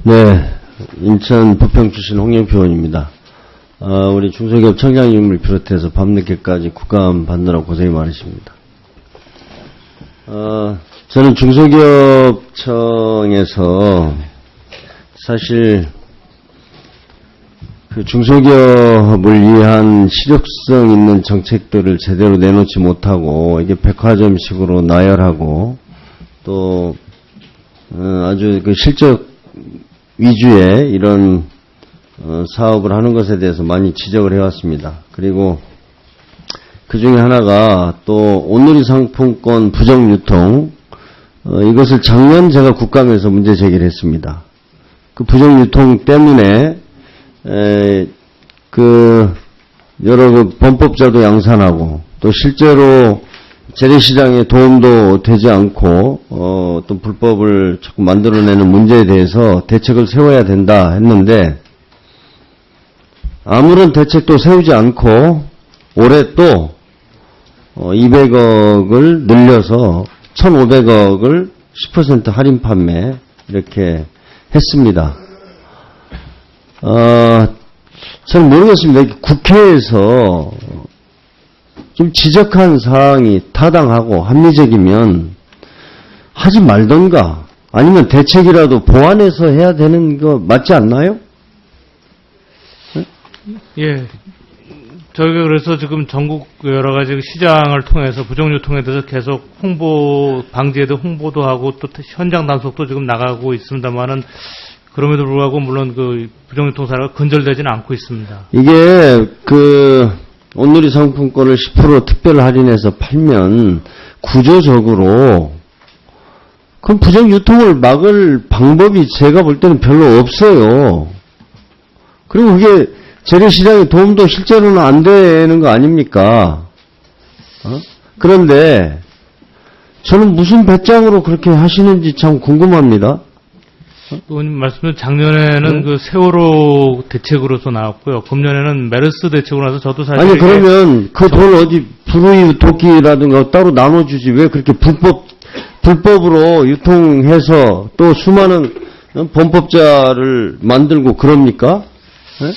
네, 인천 부평 출신 홍영표 의원입니다. 우리 중소기업 청장님을 비롯해서 밤늦게까지 국감 받느라 고생이 많으십니다. 저는 중소기업청에서 사실 그 중소기업을 위한 실효성 있는 정책들을 제대로 내놓지 못하고 이게 백화점식으로 나열하고 또 아주 그 실적 위주의 이런 사업을 하는 것에 대해서 많이 지적을 해왔습니다. 그리고 그 중에 하나가 또 온누리 상품권 부정 유통, 이것을 작년 제가 국감에서 문제 제기를 했습니다. 그 부정 유통 때문에 여러 그 범법자도 양산하고 또 실제로 재래시장에 도움도 되지 않고 또 불법을 자꾸 만들어내는 문제에 대해서 대책을 세워야 된다 했는데 아무런 대책도 세우지 않고 올해 또 200억을 늘려서 1,500억을 10% 할인 판매 이렇게 했습니다. 저는 모르겠습니다. 국회에서 좀 지적한 사항이 타당하고 합리적이면 하지 말던가 아니면 대책이라도 보완해서 해야 되는 거 맞지 않나요? 네? 예. 저희가 그래서 지금 전국 여러 가지 시장을 통해서 부정유통에 대해서 계속 방지에도 홍보도 하고 또 현장 단속도 지금 나가고 있습니다만은 그럼에도 불구하고 물론 그 부정유통 사례가 근절되지는 않고 있습니다. 이게 온누리 상품권을 10% 특별 할인해서 팔면 구조적으로 그럼 부정 유통을 막을 방법이 제가 볼 때는 별로 없어요. 그리고 그게 재래시장에 도움도 실제로는 안 되는 거 아닙니까? 그런데 저는 무슨 배짱으로 그렇게 하시는지 참 궁금합니다. 의원님 말씀은 작년에는 그 세월호 대책으로서 나왔고요. 금년에는 메르스 대책으로 나서 저도 사실 아니 그러면 그 돈 어디 불우이 도끼라든가 따로 나눠주지 왜 그렇게 불법으로 유통해서 또 수많은 범법자를 만들고 그럽니까? 네?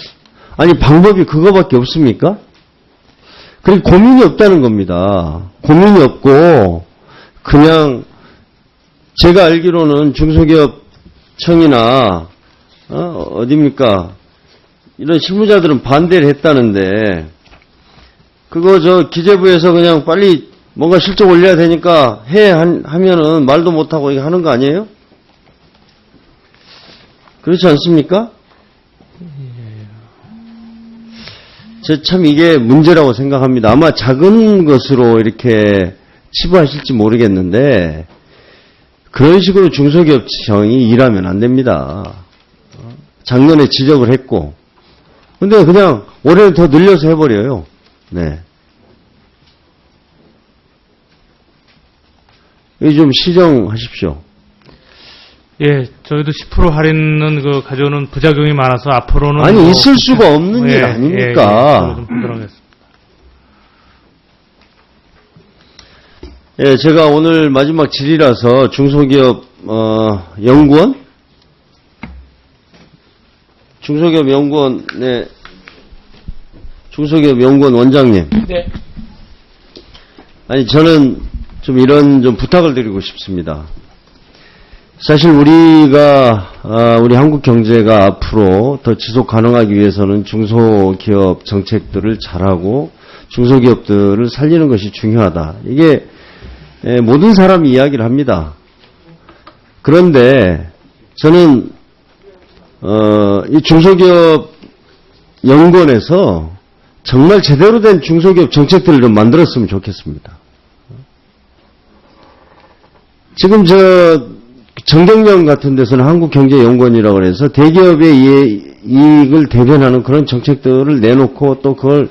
아니 방법이 그거밖에 없습니까? 그리고 고민이 없다는 겁니다. 고민이 없고 그냥 제가 알기로는 중소기업 청이나 어디입니까? 이런 실무자들은 반대를 했다는데 그거 기재부에서 그냥 빨리 뭔가 실적 올려야 되니까 하면은 말도 못하고 이거 하는 거 아니에요? 그렇지 않습니까? 참 이게 문제라고 생각합니다. 아마 작은 것으로 이렇게 치부하실지 모르겠는데 그런 식으로 중소기업청이 일하면 안 됩니다. 작년에 지적을 했고 근데 그냥 올해는 더 늘려서 해버려요. 네. 이 좀 시정하십시오. 예, 저희도 10% 할인은 가져오는 부작용이 많아서 앞으로는 아니 있을 수가 없는 일 아닙니까? 좀 하겠습니다. 예, 제가 오늘 마지막 질의라서 중소기업 연구원? 중소기업 연구원 원장님. 네. 아니 저는 좀 이런 부탁을 드리고 싶습니다. 사실 우리 한국 경제가 앞으로 더 지속 가능하기 위해서는 중소기업 정책들을 잘하고 중소기업들을 살리는 것이 중요하다. 이게 모든 사람이 이야기를 합니다. 그런데 저는 이 중소기업 연구원에서 정말 제대로 된 중소기업 정책들을 좀 만들었으면 좋겠습니다. 지금 정경련 같은 데서는 한국경제연구원이라고 해서 대기업의 이익을 대변하는 그런 정책들을 내놓고 또 그걸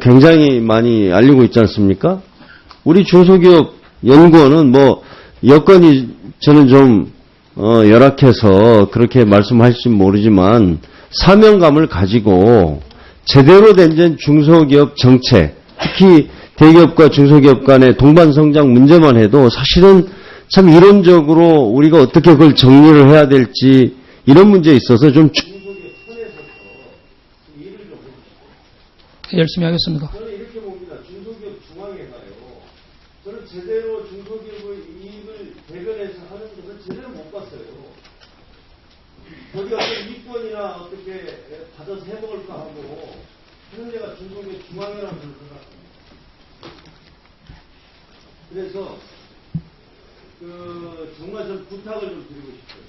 굉장히 많이 알리고 있지 않습니까? 우리 중소기업 연구원은 여건이 저는 좀 열악해서 그렇게 말씀하실지 모르지만 사명감을 가지고 제대로 된 중소기업 정책, 특히 대기업과 중소기업 간의 동반성장 문제만 해도 사실은 참 이론적으로 우리가 어떻게 그걸 정리를 해야 될지 이런 문제에 있어서 좀 열심히 하겠습니다. 저는 이렇게 봅니다. 중소기업 중앙회가요. 저는 제대로 중소기업의 이익을 대변해서 하는 것을 제대로 못 봤어요. 거기 어떤 이권이나 어떻게 받아서 해먹을까 하고 하는 데가 중소기업 중앙회라고 저는 생각합니다. 그래서 정말 좀 부탁을 좀 드리고 싶어요.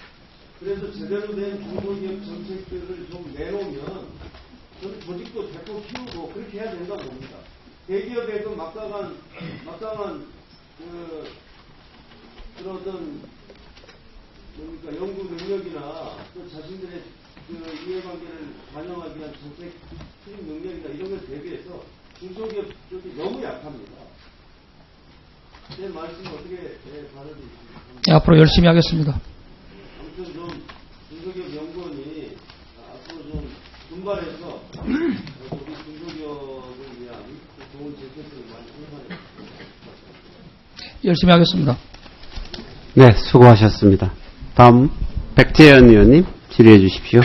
그래서 제대로 된 중소기업 정책들을 좀 내놓으면 저는 조직도 대폭 키우고 그렇게 해야 된다고 봅니다. 대기업의 그 막강한 그런 어떤 뭡니까 연구 능력이나 또 자신들의 이해관계를 반영하기 위한 정책 수립 능력이나 이런 걸 대비해서 중소기업 쪽이 너무 약합니다. 제 말씀 어떻게 받아들이십니까? 앞으로 열심히 하겠습니다. 아무튼 좀 중소기업 연구원이 앞으로 좀 분발해서 우리 중소기업을 위한 좋은 정책들을 많이 생산해 열심히 하겠습니다. 네, 수고하셨습니다. 다음 백재현 의원님 질의해 주십시오.